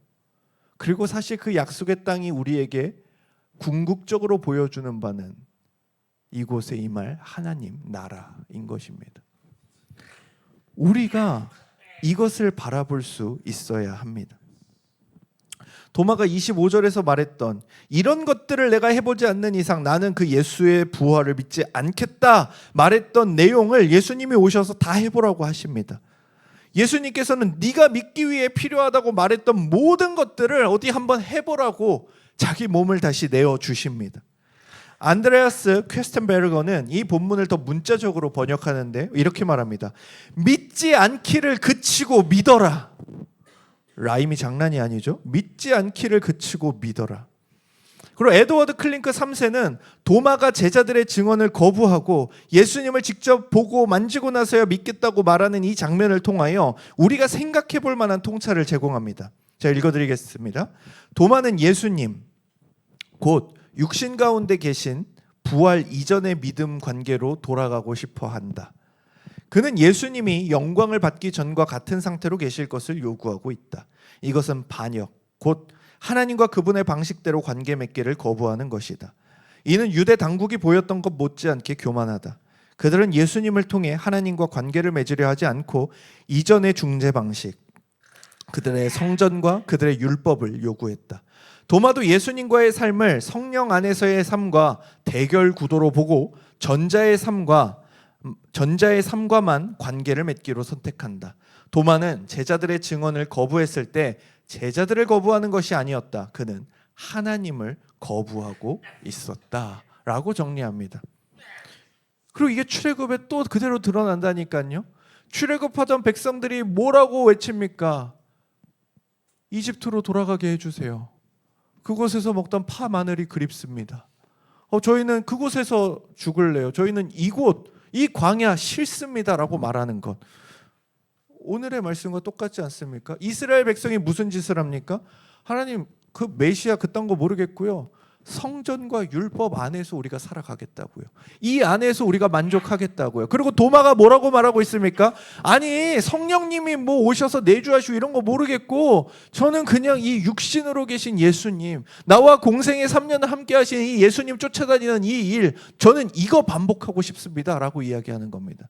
그리고 사실 그 약속의 땅이 우리에게 궁극적으로 보여주는 바는 이곳에 임할 하나님 나라인 것입니다. 우리가 이것을 바라볼 수 있어야 합니다. 도마가 25절에서 말했던 이런 것들을 내가 해보지 않는 이상 나는 그 예수의 부활을 믿지 않겠다 말했던 내용을 예수님이 오셔서 다 해보라고 하십니다. 예수님께서는 네가 믿기 위해 필요하다고 말했던 모든 것들을 어디 한번 해보라고 자기 몸을 다시 내어주십니다. 안드레아스 퀘스텐베르거는 이 본문을 더 문자적으로 번역하는데 이렇게 말합니다. 믿지 않기를 그치고 믿어라. 라임이 장난이 아니죠. 믿지 않기를 그치고 믿어라. 그리고 에드워드 클링크 3세는 도마가 제자들의 증언을 거부하고 예수님을 직접 보고 만지고 나서야 믿겠다고 말하는 이 장면을 통하여 우리가 생각해 볼 만한 통찰을 제공합니다. 제가 읽어드리겠습니다. 도마는 예수님 곧 육신 가운데 계신 부활 이전의 믿음 관계로 돌아가고 싶어 한다. 그는 예수님이 영광을 받기 전과 같은 상태로 계실 것을 요구하고 있다. 이것은 반역, 곧 하나님과 그분의 방식대로 관계 맺기를 거부하는 것이다. 이는 유대 당국이 보였던 것 못지않게 교만하다. 그들은 예수님을 통해 하나님과 관계를 맺으려 하지 않고 이전의 중재 방식, 그들의 성전과 그들의 율법을 요구했다. 도마도 예수님과의 삶을 성령 안에서의 삶과 대결 구도로 보고 전자의 삶과만 관계를 맺기로 선택한다. 도마는 제자들의 증언을 거부했을 때 제자들을 거부하는 것이 아니었다. 그는 하나님을 거부하고 있었다라고 정리합니다. 그리고 이게 출애굽에 또 그대로 드러난다니까요. 출애굽하던 백성들이 뭐라고 외칩니까? 이집트로 돌아가게 해주세요. 그곳에서 먹던 파 마늘이 그립습니다. 저희는 그곳에서 죽을래요. 저희는 이곳, 이 광야 싫습니다라고 말하는 것. 오늘의 말씀과 똑같지 않습니까? 이스라엘 백성이 무슨 짓을 합니까? 하나님, 그 메시아 그딴 거 모르겠고요. 성전과 율법 안에서 우리가 살아가겠다고요. 이 안에서 우리가 만족하겠다고요. 그리고 도마가 뭐라고 말하고 있습니까? 아니, 성령님이 뭐 오셔서 내주하시고 이런 거 모르겠고 저는 그냥 이 육신으로 계신 예수님, 나와 공생의 3년을 함께 하신 이 예수님 쫓아다니는 이 일, 저는 이거 반복하고 싶습니다 라고 이야기하는 겁니다.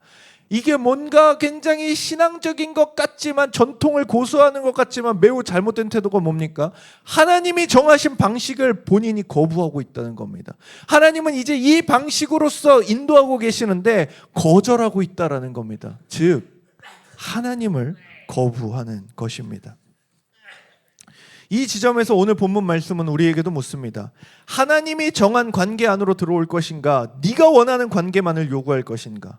이게 뭔가 굉장히 신앙적인 것 같지만, 전통을 고수하는 것 같지만 매우 잘못된 태도가 뭡니까? 하나님이 정하신 방식을 본인이 거부하고 있다는 겁니다. 하나님은 이제 이 방식으로서 인도하고 계시는데 거절하고 있다는 겁니다. 즉 하나님을 거부하는 것입니다. 이 지점에서 오늘 본문 말씀은 우리에게도 묻습니다. 하나님이 정한 관계 안으로 들어올 것인가? 네가 원하는 관계만을 요구할 것인가?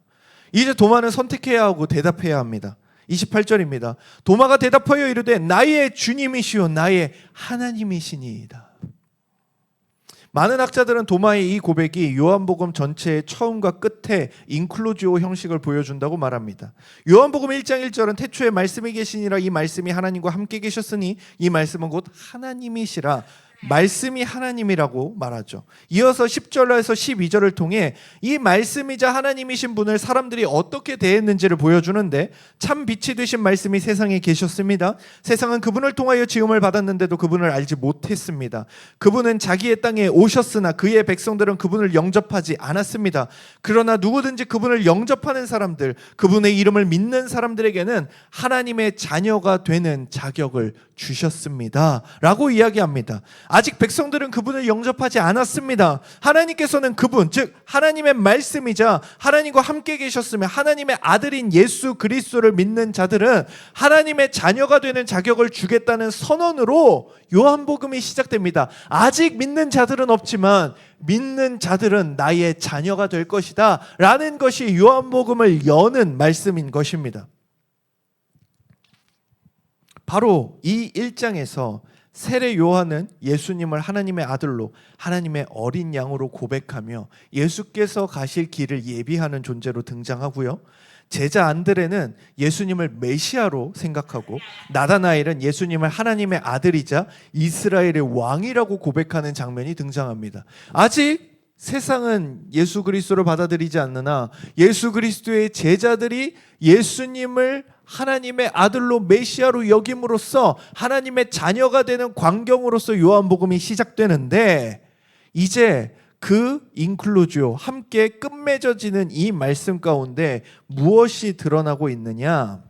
이제 도마는 선택해야 하고 대답해야 합니다. 28절입니다. 도마가 대답하여 이르되 나의 주님이시요 나의 하나님이시니이다. 많은 학자들은 도마의 이 고백이 요한복음 전체의 처음과 끝에 인클루지오 형식을 보여준다고 말합니다. 요한복음 1장 1절은 태초에 말씀이 계시니라, 이 말씀이 하나님과 함께 계셨으니 이 말씀은 곧 하나님이시라, 말씀이 하나님이라고 말하죠. 이어서 10절에서 12절을 통해 이 말씀이자 하나님이신 분을 사람들이 어떻게 대했는지를 보여주는데, 참 빛이 되신 말씀이 세상에 계셨습니다. 세상은 그분을 통하여 지음을 받았는데도 그분을 알지 못했습니다. 그분은 자기의 땅에 오셨으나 그의 백성들은 그분을 영접하지 않았습니다. 그러나 누구든지 그분을 영접하는 사람들, 그분의 이름을 믿는 사람들에게는 하나님의 자녀가 되는 자격을 주셨습니다 라고 이야기합니다. 아직 백성들은 그분을 영접하지 않았습니다. 하나님께서는 그분, 즉 하나님의 말씀이자 하나님과 함께 계셨으며 하나님의 아들인 예수 그리스도를 믿는 자들은 하나님의 자녀가 되는 자격을 주겠다는 선언으로 요한복음이 시작됩니다. 아직 믿는 자들은 없지만 믿는 자들은 나의 자녀가 될 것이다 라는 것이 요한복음을 여는 말씀인 것입니다. 바로 이 1장에서 세례 요한은 예수님을 하나님의 아들로, 하나님의 어린 양으로 고백하며 예수께서 가실 길을 예비하는 존재로 등장하고요. 제자 안드레는 예수님을 메시아로 생각하고, 나다나엘은 예수님을 하나님의 아들이자 이스라엘의 왕이라고 고백하는 장면이 등장합니다. 아직 세상은 예수 그리스도를 받아들이지 않느나 예수 그리스도의 제자들이 예수님을 하나님의 아들로 메시아로 여김으로써 하나님의 자녀가 되는 광경으로서 요한복음이 시작되는데, 이제 그 인클루지오, 함께 끝맺어지는 이 말씀 가운데 무엇이 드러나고 있느냐?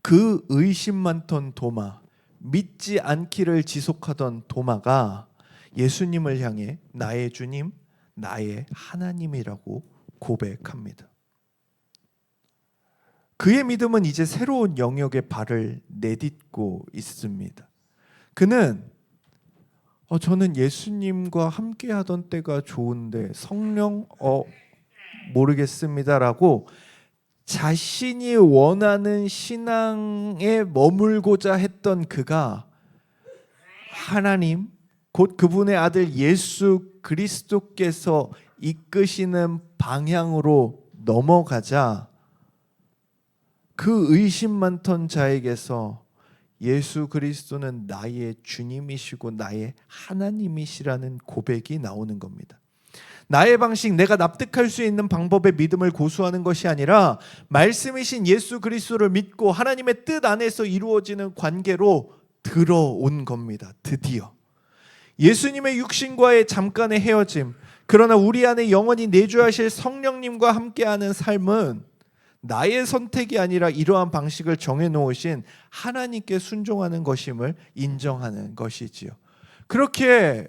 그 의심 많던 도마, 믿지 않기를 지속하던 도마가 예수님을 향해 나의 주님, 나의 하나님이라고 고백합니다. 그의 믿음은 이제 새로운 영역에 발을 내딛고 있습니다. 그는 저는 예수님과 함께 하던 때가 좋은데 성령 모르겠습니다라고 자신이 원하는 신앙에 머물고자 했던 그가 하나님, 곧 그분의 아들 예수 그리스도께서 이끄시는 방향으로 넘어가자 그 의심 많던 자에게서 예수 그리스도는 나의 주님이시고 나의 하나님이시라는 고백이 나오는 겁니다. 나의 방식, 내가 납득할 수 있는 방법의 믿음을 고수하는 것이 아니라 말씀이신 예수 그리스도를 믿고 하나님의 뜻 안에서 이루어지는 관계로 들어온 겁니다. 드디어 예수님의 육신과의 잠깐의 헤어짐, 그러나 우리 안에 영원히 내주하실 성령님과 함께하는 삶은 나의 선택이 아니라 이러한 방식을 정해놓으신 하나님께 순종하는 것임을 인정하는 것이지요. 그렇게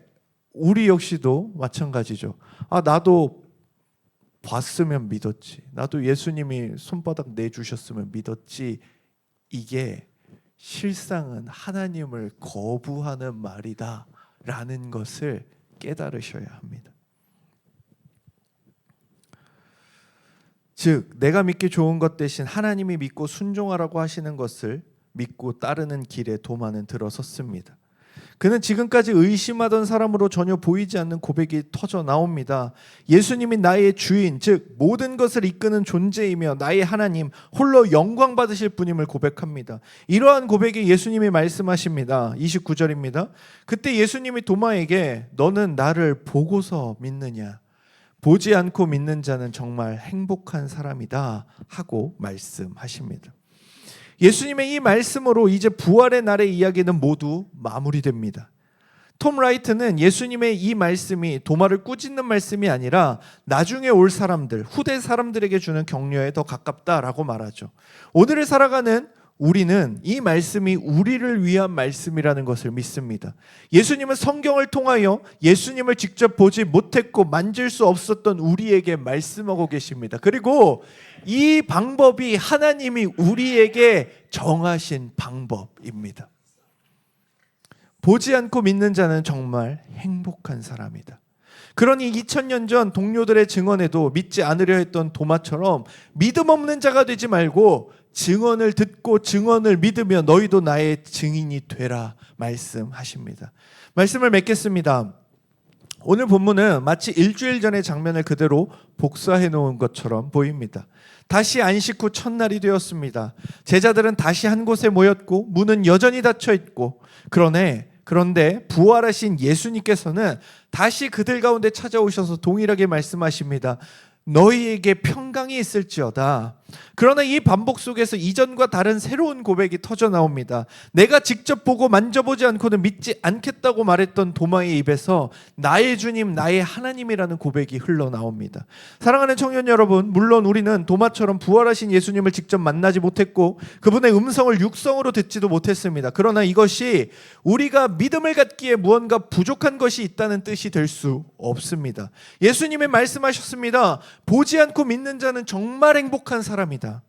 우리 역시도 마찬가지죠. 나도 봤으면 믿었지. 나도 예수님이 손바닥 내주셨으면 믿었지. 이게 실상은 하나님을 거부하는 말이다 라는 것을 깨달으셔야 합니다. 즉 내가 믿기 좋은 것 대신 하나님이 믿고 순종하라고 하시는 것을 믿고 따르는 길에 도마는 들어섰습니다. 그는 지금까지 의심하던 사람으로 전혀 보이지 않는 고백이 터져 나옵니다. 예수님이 나의 주인, 즉 모든 것을 이끄는 존재이며 나의 하나님, 홀로 영광 받으실 분임을 고백합니다. 이러한 고백에 예수님이 말씀하십니다. 29절입니다. 그때 예수님이 도마에게 너는 나를 보고서 믿느냐? 보지 않고 믿는 자는 정말 행복한 사람이다 하고 말씀하십니다. 예수님의 이 말씀으로 이제 부활의 날의 이야기는 모두 마무리됩니다. 톰 라이트는 예수님의 이 말씀이 도마를 꾸짖는 말씀이 아니라 나중에 올 사람들, 후대 사람들에게 주는 격려에 더 가깝다라고 말하죠. 오늘을 살아가는 우리는 이 말씀이 우리를 위한 말씀이라는 것을 믿습니다. 예수님은 성경을 통하여 예수님을 직접 보지 못했고 만질 수 없었던 우리에게 말씀하고 계십니다. 그리고 이 방법이 하나님이 우리에게 정하신 방법입니다. 보지 않고 믿는 자는 정말 행복한 사람이다. 그러니 2000년 전 동료들의 증언에도 믿지 않으려 했던 도마처럼 믿음 없는 자가 되지 말고 증언을 듣고 증언을 믿으며 너희도 나의 증인이 되라 말씀하십니다. 말씀을 맺겠습니다. 오늘 본문은 마치 일주일 전의 장면을 그대로 복사해 놓은 것처럼 보입니다. 다시 안식 후 첫날이 되었습니다. 제자들은 다시 한 곳에 모였고 문은 여전히 닫혀 있고 그런데 부활하신 예수님께서는 다시 그들 가운데 찾아오셔서 동일하게 말씀하십니다. 너희에게 평강이 있을지어다. 그러나 이 반복 속에서 이전과 다른 새로운 고백이 터져 나옵니다. 내가 직접 보고 만져보지 않고는 믿지 않겠다고 말했던 도마의 입에서 나의 주님, 나의 하나님이라는 고백이 흘러나옵니다. 사랑하는 청년 여러분, 물론 우리는 도마처럼 부활하신 예수님을 직접 만나지 못했고 그분의 음성을 육성으로 듣지도 못했습니다. 그러나 이것이 우리가 믿음을 갖기에 무언가 부족한 것이 있다는 뜻이 될 수 없습니다. 예수님이 말씀하셨습니다. 보지 않고 믿는 자는 정말 행복한 사람이다.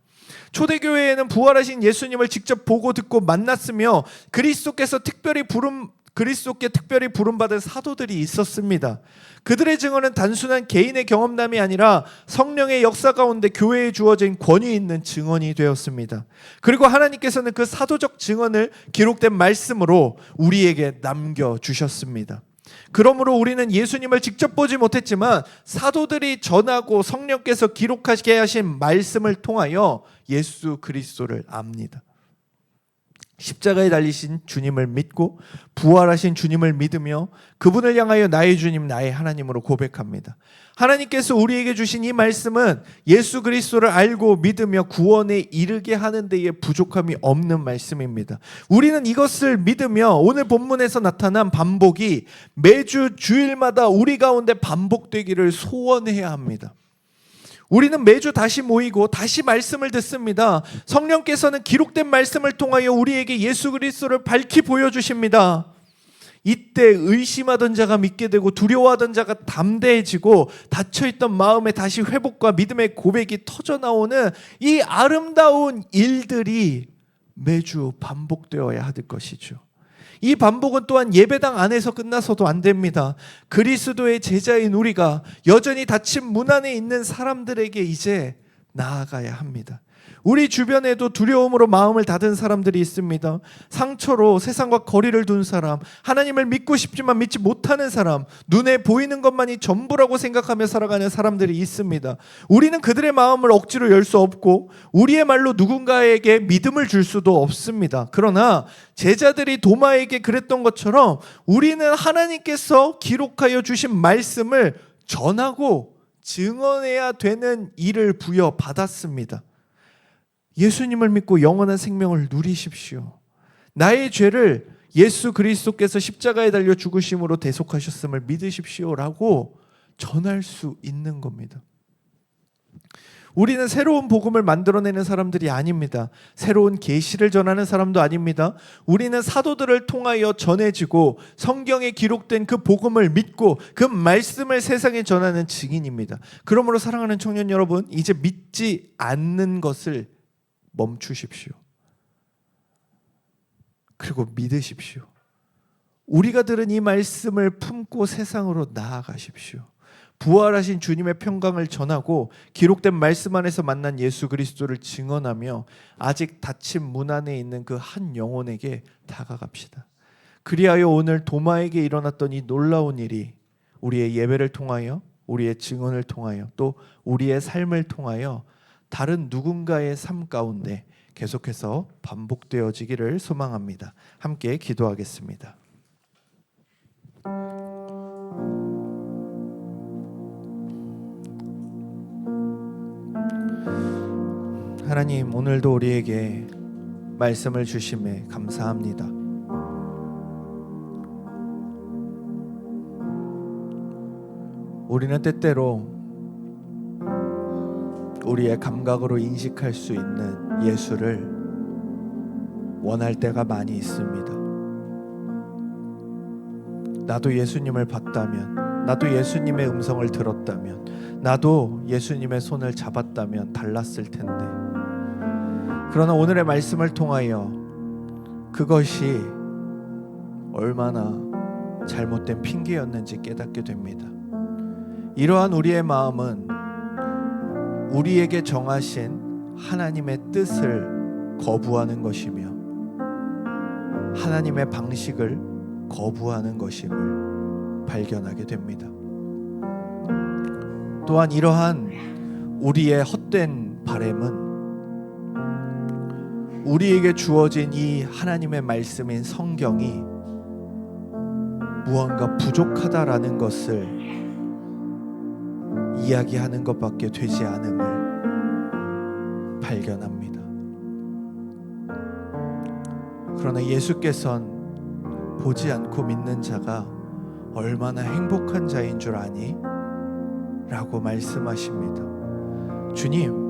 초대교회에는 부활하신 예수님을 직접 보고 듣고 만났으며 그리스도께 특별히 부름받은 사도들이 있었습니다. 그들의 증언은 단순한 개인의 경험담이 아니라 성령의 역사 가운데 교회에 주어진 권위 있는 증언이 되었습니다. 그리고 하나님께서는 그 사도적 증언을 기록된 말씀으로 우리에게 남겨주셨습니다. 그러므로 우리는 예수님을 직접 보지 못했지만 사도들이 전하고 성령께서 기록하게 하신 말씀을 통하여 예수 그리스도를 압니다. 십자가에 달리신 주님을 믿고 부활하신 주님을 믿으며 그분을 향하여 나의 주님, 나의 하나님으로 고백합니다. 하나님께서 우리에게 주신 이 말씀은 예수 그리스도를 알고 믿으며 구원에 이르게 하는 데에 부족함이 없는 말씀입니다. 우리는 이것을 믿으며 오늘 본문에서 나타난 반복이 매주 주일마다 우리 가운데 반복되기를 소원해야 합니다. 우리는 매주 다시 모이고 다시 말씀을 듣습니다. 성령께서는 기록된 말씀을 통하여 우리에게 예수 그리스도를 밝히 보여주십니다. 이때 의심하던 자가 믿게 되고 두려워하던 자가 담대해지고 닫혀있던 마음에 다시 회복과 믿음의 고백이 터져나오는 이 아름다운 일들이 매주 반복되어야 할 것이죠. 이 반복은 또한 예배당 안에서 끝나서도 안 됩니다. 그리스도의 제자인 우리가 여전히 닫힌 문 안에 있는 사람들에게 이제 나아가야 합니다. 우리 주변에도 두려움으로 마음을 닫은 사람들이 있습니다. 상처로 세상과 거리를 둔 사람, 하나님을 믿고 싶지만 믿지 못하는 사람, 눈에 보이는 것만이 전부라고 생각하며 살아가는 사람들이 있습니다. 우리는 그들의 마음을 억지로 열 수 없고 우리의 말로 누군가에게 믿음을 줄 수도 없습니다. 그러나 제자들이 도마에게 그랬던 것처럼 우리는 하나님께서 기록하여 주신 말씀을 전하고 증언해야 되는 일을 부여받았습니다. 예수님을 믿고 영원한 생명을 누리십시오. 나의 죄를 예수 그리스도께서 십자가에 달려 죽으심으로 대속하셨음을 믿으십시오라고 전할 수 있는 겁니다. 우리는 새로운 복음을 만들어내는 사람들이 아닙니다. 새로운 계시를 전하는 사람도 아닙니다. 우리는 사도들을 통하여 전해지고 성경에 기록된 그 복음을 믿고 그 말씀을 세상에 전하는 증인입니다. 그러므로 사랑하는 청년 여러분, 이제 믿지 않는 것을 멈추십시오. 그리고 믿으십시오. 우리가 들은 이 말씀을 품고 세상으로 나아가십시오. 부활하신 주님의 평강을 전하고 기록된 말씀 안에서 만난 예수 그리스도를 증언하며 아직 닫힌 문 안에 있는 그 한 영혼에게 다가갑시다. 그리하여 오늘 도마에게 일어났던 이 놀라운 일이 우리의 예배를 통하여, 우리의 증언을 통하여, 또 우리의 삶을 통하여 다른 누군가의 삶 가운데 계속해서 반복되어지기를 소망합니다. 함께 기도하겠습니다. 하나님, 오늘도 우리에게 말씀을 주심에 감사합니다. 우리는 때때로 우리의 감각으로 인식할 수 있는 예수를 원할 때가 많이 있습니다. 나도 예수님을 봤다면, 나도 예수님의 음성을 들었다면, 나도 예수님의 손을 잡았다면 달랐을 텐데, 그러나 오늘의 말씀을 통하여 그것이 얼마나 잘못된 핑계였는지 깨닫게 됩니다. 이러한 우리의 마음은 우리에게 정하신 하나님의 뜻을 거부하는 것이며 하나님의 방식을 거부하는 것임을 발견하게 됩니다. 또한 이러한 우리의 헛된 바램은 우리에게 주어진 이 하나님의 말씀인 성경이 무언가 부족하다라는 것을 이야기하는 것밖에 되지 않음을 발견합니다. 그러나 예수께서는 보지 않고 믿는 자가 얼마나 행복한 자인 줄 아니? 라고 말씀하십니다. 주님,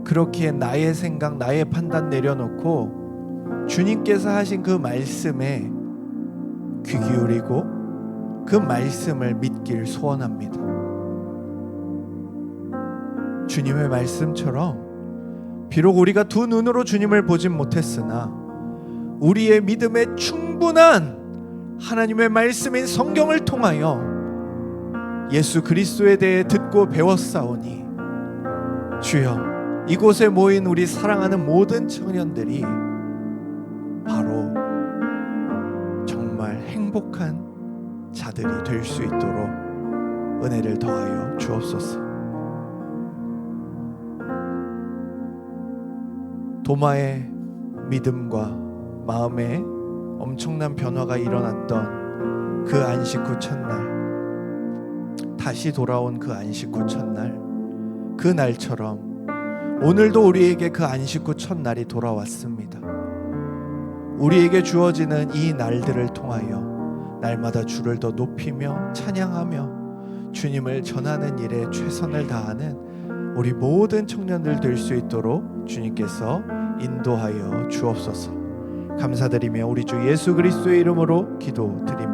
그렇기에 나의 생각, 나의 판단 내려놓고 주님께서 하신 그 말씀에 귀 기울이고 그 말씀을 믿길 소원합니다. 주님의 말씀처럼 비록 우리가 두 눈으로 주님을 보진 못했으나 우리의 믿음에 충분한 하나님의 말씀인 성경을 통하여 예수 그리스도에 대해 듣고 배웠사오니 주여, 이곳에 모인 우리 사랑하는 모든 청년들이 바로 정말 행복한 자들이 될 수 있도록 은혜를 더하여 주옵소서. 도마의 믿음과 마음에 엄청난 변화가 일어났던 그 안식 후 첫날, 다시 돌아온 그 안식 후 첫날, 그 날처럼 오늘도 우리에게 그 안식 후 첫날이 돌아왔습니다. 우리에게 주어지는 이 날들을 통하여 날마다 주를 더 높이며 찬양하며 주님을 전하는 일에 최선을 다하는 우리 모든 청년들 될 수 있도록 주님께서 인도하여 주옵소서. 감사드리며 우리 주 예수 그리스도의 이름으로 기도드립니다.